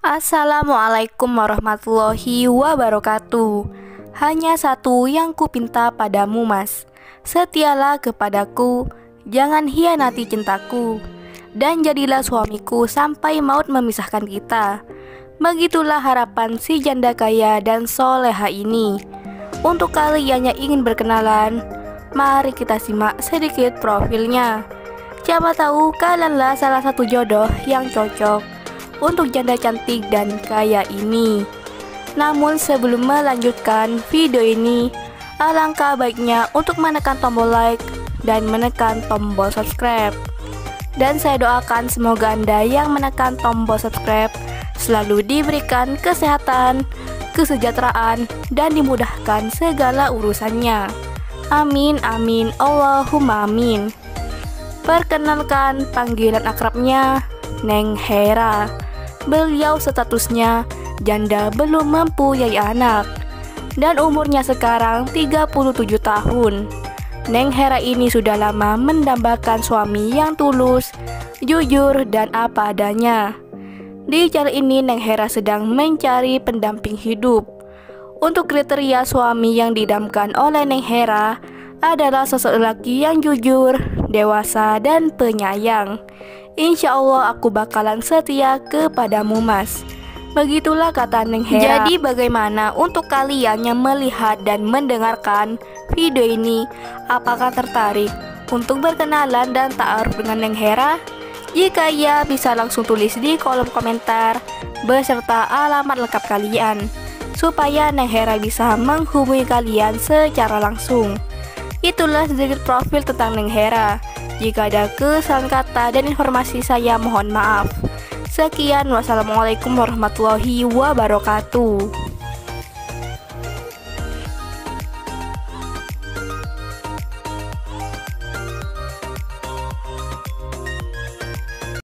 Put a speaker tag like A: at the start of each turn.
A: Assalamualaikum warahmatullahi wabarakatuh. Hanya satu yang kupinta padamu, Mas. Setialah kepadaku, jangan hianati cintaku, dan jadilah suamiku sampai maut memisahkan kita. Begitulah harapan si janda kaya dan soleha ini. Untuk kalian yang ingin berkenalan, mari kita simak sedikit profilnya. Siapa tahu kalianlah salah satu jodoh yang cocok untuk janda cantik dan kaya ini. Namun sebelum melanjutkan video ini, alangkah baiknya untuk menekan tombol like dan menekan tombol subscribe. Dan saya doakan semoga Anda yang menekan tombol subscribe selalu diberikan kesehatan, kesejahteraan, dan dimudahkan segala urusannya. Amin amin Allahumma amin. Perkenalkan, panggilan akrabnya Neng Hera. Beliau statusnya janda belum mempunyai anak, dan umurnya sekarang 37 tahun. Neng Hera ini sudah lama mendambakan suami yang tulus, jujur, dan apa adanya. Di channel ini Neng Hera sedang mencari pendamping hidup. Untuk kriteria suami yang didamkan oleh Neng Hera adalah sosok lelaki yang jujur, dewasa, dan penyayang. Insya Allah aku bakalan setia kepadamu, Mas. Begitulah kata Neng Hera. Jadi bagaimana untuk kalian yang melihat dan mendengarkan video ini? Apakah tertarik untuk berkenalan dan ta'aruf dengan Neng Hera? Jika iya, bisa langsung tulis di kolom komentar beserta alamat lengkap kalian, supaya Neng Hera bisa menghubungi kalian secara langsung. Itulah sedikit profil tentang Neng Hera. Jika ada kesalahan kata dan informasi, saya mohon maaf. Sekian, wassalamualaikum warahmatullahi wabarakatuh.